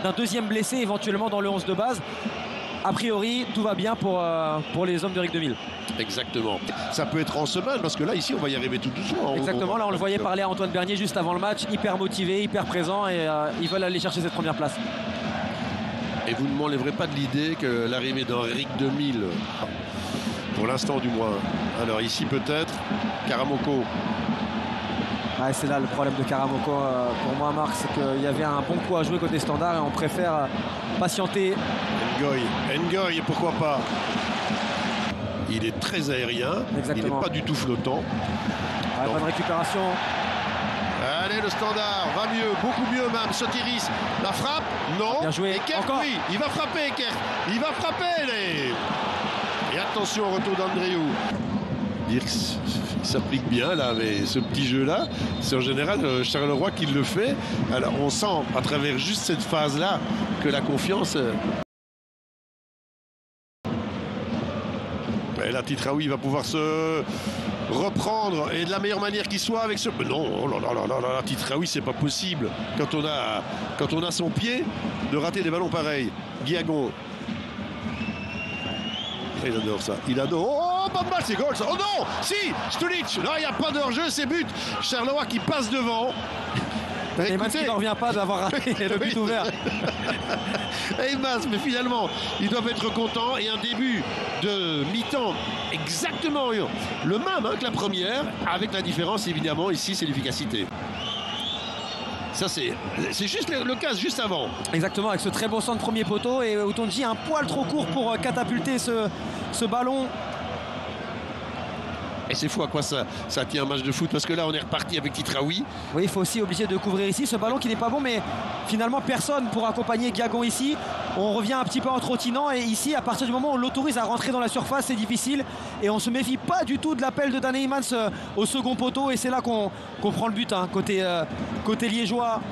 d'un deuxième blessé éventuellement dans le 11 de base. A priori, tout va bien pour les hommes de RIC 2000. Exactement. Ça peut être en semaine parce que là, ici, on va y arriver tout doucement. Exactement. Là, on le voyait parler à Antoine Bernier juste avant le match, hyper motivé, hyper présent et ils veulent aller chercher cette première place. Et vous ne m'enlèverez pas de l'idée que l'arrivée d'un RIC 2000, pour l'instant du moins. Alors ici peut-être, Karamoko. Ouais, c'est là le problème de Karamoko pour moi, Marc, c'est qu'il y avait un bon coup à jouer côté Standard et on préfère patienter. Ngoy, pourquoi pas. Il est très aérien. Exactement. Il n'est pas du tout flottant. Ouais, bonne récupération. Allez, le Standard va mieux, beaucoup mieux même. Sotiris, la frappe, non. Bien joué. Ekert, encore. Oui, il va frapper, Ekert. Il va frapper. Et attention au retour d'Andriou. Dire qu'il s'applique bien là, mais ce petit jeu-là, c'est en général Charleroi qui le fait. Alors on sent à travers juste cette phase-là que la confiance. Et là, Titraoui va pouvoir se reprendre et de la meilleure manière qui soit avec ce. Non, oh là là là là là, Titraoui, c'est pas possible quand on a son pied de rater des ballons pareils. Guiagon. Il adore ça. Il adore. Oh, pas mal, c'est goal ça. Oh non, si, Stulic. Là, il n'y a pas de hors-jeu, c'est but. Charleroi qui passe devant. Et Mas qui n'en revient pas d'avoir raté le but ouvert. Et Mas, mais finalement, ils doivent être contents. Et un début de mi-temps exactement le même que la première, avec la différence évidemment ici, c'est l'efficacité. Ça, c'est juste le cas juste avant. Exactement, avec ce très beau centre premier poteau et Otonji un poil trop court pour catapulter ce ballon. Et c'est fou à quoi ça tient un match de foot, parce que là on est reparti avec Titraoui. Oui, il faut aussi obliger de couvrir ici ce ballon qui n'est pas bon, mais finalement personne pour accompagner Guiagon ici. On revient un petit peu en trottinant et ici à partir du moment où on l'autorise à rentrer dans la surface, c'est difficile et on se méfie pas du tout de l'appel de Dan Heymans au second poteau et c'est là qu'on prend le but côté liégeois.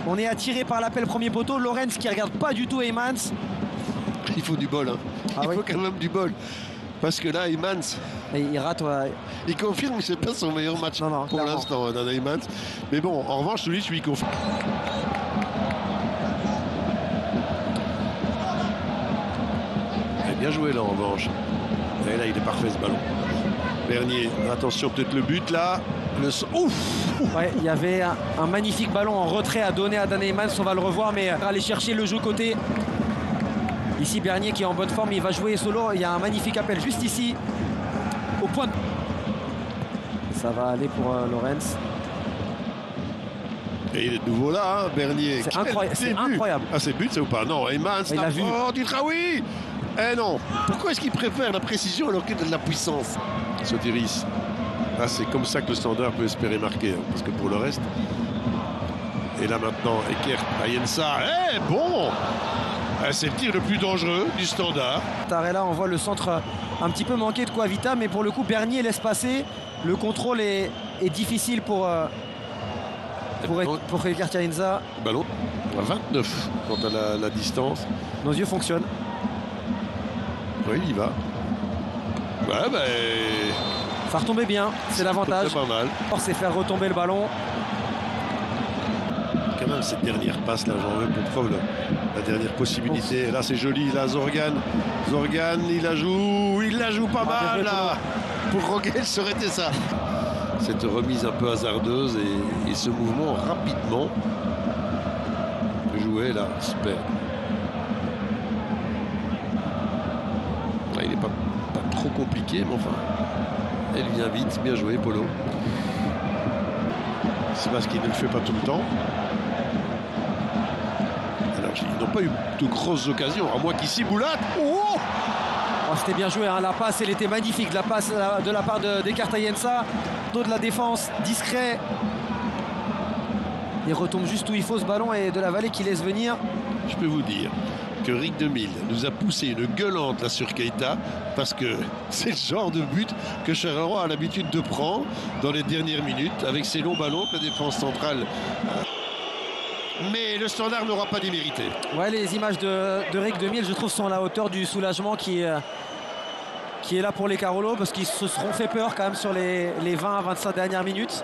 On est attiré par l'appel premier poteau. Lorenz qui regarde pas du tout Heymans. Il faut du bol, il faut quand même du bol. Parce que là, Heymans, il rate. Ouais. Il confirme que c'est pas son meilleur match pour l'instant, Dan Heymans. Mais bon, en revanche, celui je lui confirme. Bien joué là en revanche. Et là, il est parfait ce ballon. Bernier, attention, peut-être le but là. Ouf. Ouais, il y avait un magnifique ballon en retrait à donner à Dan Heymans. On va le revoir, mais aller chercher le jeu côté. Ici Bernier qui est en bonne forme, il va jouer solo. Il y a un magnifique appel juste ici au point de... Ça va aller pour Lorenz. Et il est de nouveau là, Bernier. C'est incroyable. Ah, c'est but, c'est ou pas? Non, Heymans, il a vu. Oh, Titraoui. Eh non. Pourquoi est-ce qu'il préfère la précision alors qu'il a de la puissance? Sotiris. Ah, c'est comme ça que le Standard peut espérer marquer, parce que pour le reste. Et là maintenant, Ekert, Ayensa. Eh, bon. C'est le tir le plus dangereux du Standard. Là, on voit le centre un petit peu manqué de Coavita, mais pour le coup, Bernier laisse passer. Le contrôle est difficile pour Ekert Ayensa. Ballon à 29 quant à la distance. Nos yeux fonctionnent. Oui, il y va. Ouais, ben. Ça retomber bien, c'est l'avantage. C'est pas mal. C'est faire retomber le ballon. Quand même, cette dernière passe là, j'en veux pour preuve la dernière possibilité. Et là, c'est joli. Là, Zorgan, il la joue pas mal là. Pour Rogel, ça aurait été ça. Cette remise un peu hasardeuse et ce mouvement rapidement joué là, super. Là, il n'est pas trop compliqué, mais enfin, elle vient vite. Bien joué, Polo. C'est parce qu'il ne le fait pas tout le temps. Alors, ils n'ont pas eu de grosses occasions, à moins qu'ici, Boulat. Oh, c'était bien joué, la passe, elle était magnifique. La passe de la part d'Ekert Ayensa. Dos de la défense, discret. Il retombe juste où il faut ce ballon et de la Vallée qui laisse venir. Je peux vous dire que RIC 2000 nous a poussé une gueulante là sur Keita parce que c'est le genre de but que Charleroi a l'habitude de prendre dans les dernières minutes avec ces longs ballons que la défense centrale. Mais le Standard n'aura pas démérité. Ouais, les images de RIC 2000, je trouve, sont à la hauteur du soulagement qui est là pour les Carolos parce qu'ils se seront fait peur quand même sur les 20 à 25 dernières minutes.